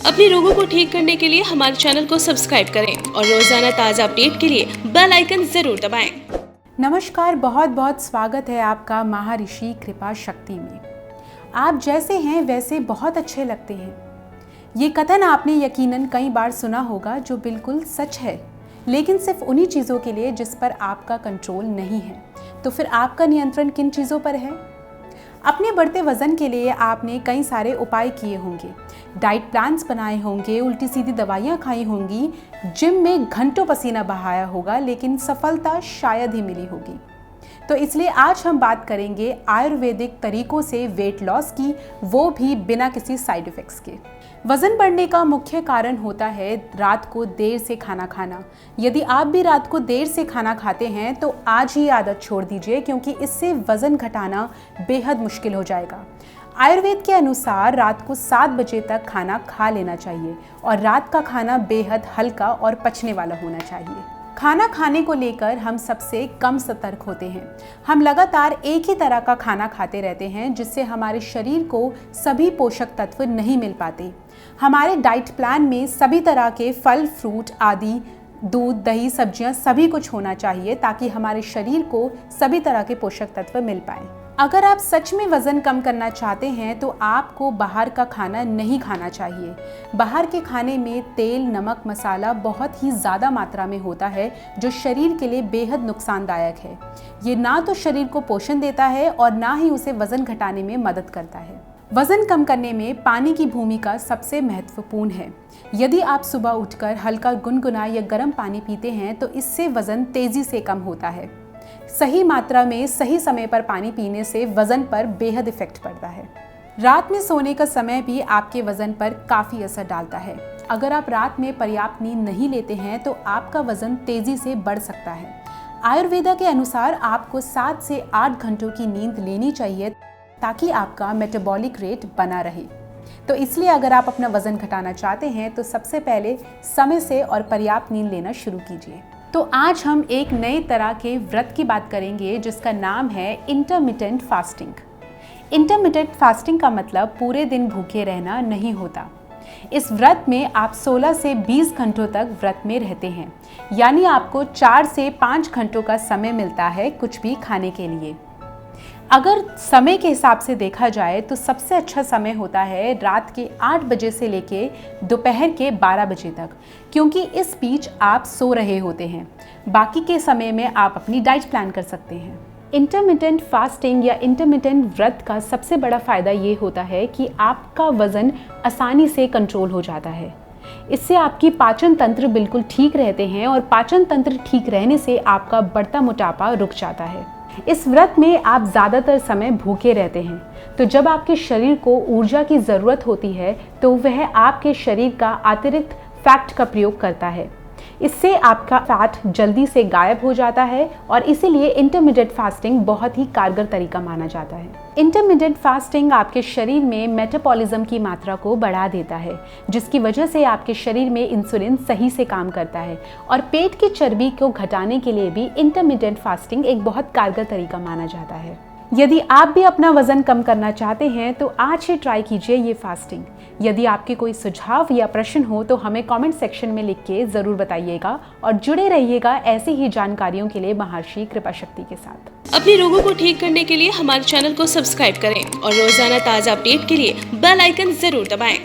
अपने रोगों को ठीक करने के लिए हमारे चैनल को सब्सक्राइब करें और रोजाना ताज़ा अपडेट के लिए बेल आइकन जरूर दबाएं। नमस्कार, बहुत बहुत स्वागत है आपका महर्षि कृपा शक्ति में। आप जैसे हैं वैसे बहुत अच्छे लगते हैं। ये कथन आपने यकीनन कई बार सुना होगा, जो बिल्कुल सच है, लेकिन सिर्फ उन्हीं चीज़ों के लिए जिस पर आपका कंट्रोल नहीं है। तो फिर आपका नियंत्रण किन चीज़ों पर है? अपने बढ़ते वजन के लिए आपने कई सारे उपाय किए होंगे, डाइट प्लान्स बनाए होंगे, उल्टी सीधी दवाइयाँ खाई होंगी, जिम में घंटों पसीना बहाया होगा, लेकिन सफलता शायद ही मिली होगी। तो इसलिए आज हम बात करेंगे आयुर्वेदिक तरीकों से वेट लॉस की, वो भी बिना किसी साइड इफ़ेक्ट्स के। वज़न बढ़ने का मुख्य कारण होता है रात को देर से खाना खाना। यदि आप भी रात को देर से खाना खाते हैं तो आज ही आदत छोड़ दीजिए, क्योंकि इससे वज़न घटाना बेहद मुश्किल हो जाएगा। आयुर्वेद के अनुसार रात को 7 बजे तक खाना खा लेना चाहिए और रात का खाना बेहद हल्का और पचने वाला होना चाहिए। खाना खाने को लेकर हम सबसे कम सतर्क होते हैं। हम लगातार एक ही तरह का खाना खाते रहते हैं, जिससे हमारे शरीर को सभी पोषक तत्व नहीं मिल पाते। हमारे डाइट प्लान में सभी तरह के फल, फ्रूट आदि, दूध, दही, सब्जियां सभी कुछ होना चाहिए, ताकि हमारे शरीर को सभी तरह के पोषक तत्व मिल पाए। अगर आप सच में वज़न कम करना चाहते हैं तो आपको बाहर का खाना नहीं खाना चाहिए। बाहर के खाने में तेल, नमक, मसाला बहुत ही ज़्यादा मात्रा में होता है, जो शरीर के लिए बेहद नुकसानदायक है। ये ना तो शरीर को पोषण देता है और ना ही उसे वज़न घटाने में मदद करता है। वज़न कम करने में पानी की भूमिका सबसे महत्वपूर्ण है। यदि आप सुबह उठकर हल्का गुनगुना या गर्म पानी पीते हैं तो इससे वज़न तेज़ी से कम होता है। सही मात्रा में सही समय पर पानी पीने से वज़न पर बेहद इफेक्ट पड़ता है। रात में सोने का समय भी आपके वज़न पर काफ़ी असर डालता है। अगर आप रात में पर्याप्त नींद नहीं लेते हैं तो आपका वज़न तेज़ी से बढ़ सकता है। आयुर्वेदा के अनुसार आपको 7 से 8 घंटों की नींद लेनी चाहिए, ताकि आपका मेटाबॉलिक रेट बना रहे। तो इसलिए अगर आप अपना वज़न घटाना चाहते हैं तो सबसे पहले समय से और पर्याप्त नींद लेना शुरू कीजिए। तो आज हम एक नए तरह के व्रत की बात करेंगे, जिसका नाम है इंटरमिटेंट फास्टिंग। इंटरमिटेंट फास्टिंग का मतलब पूरे दिन भूखे रहना नहीं होता। इस व्रत में आप 16 से 20 घंटों तक व्रत में रहते हैं, यानी आपको 4 से 5 घंटों का समय मिलता है कुछ भी खाने के लिए। अगर समय के हिसाब से देखा जाए तो सबसे अच्छा समय होता है रात के 8 बजे से लेके दोपहर के 12 बजे तक, क्योंकि इस बीच आप सो रहे होते हैं। बाकी के समय में आप अपनी डाइट प्लान कर सकते हैं। इंटरमिटेंट फास्टिंग या इंटरमिटेंट व्रत का सबसे बड़ा फ़ायदा ये होता है कि आपका वज़न आसानी से कंट्रोल हो जाता है। इससे आपकी पाचन तंत्र बिल्कुल ठीक रहते हैं और पाचन तंत्र ठीक रहने से आपका बढ़ता मोटापा रुक जाता है। इस व्रत में आप ज़्यादातर समय भूखे रहते हैं, तो जब आपके शरीर को ऊर्जा की ज़रूरत होती है तो वह आपके शरीर का अतिरिक्त फैट का प्रयोग करता है। इससे आपका फैट जल्दी से गायब हो जाता है और इसीलिए इंटरमिटेंट फास्टिंग बहुत ही कारगर तरीका माना जाता है। इंटरमिटेंट फास्टिंग आपके शरीर में मेटाबॉलिज्म की मात्रा को बढ़ा देता है, जिसकी वजह से आपके शरीर में इंसुलिन सही से काम करता है और पेट की चर्बी को घटाने के लिए भी इंटरमिटेंट फास्टिंग एक बहुत कारगर तरीका माना जाता है। यदि आप भी अपना वज़न कम करना चाहते हैं तो आज ही ट्राई कीजिए ये फास्टिंग। यदि आपके कोई सुझाव या प्रश्न हो तो हमें कमेंट सेक्शन में लिख के ज़रूर बताइएगा और जुड़े रहिएगा ऐसी ही जानकारियों के लिए महर्षि कृपा शक्ति के साथ। अपने रोगों को ठीक करने के लिए हमारे चैनल को सब्सक्राइब करें और रोजाना ताज़ा अपडेट के लिए बेल आइकन जरूर दबाएं।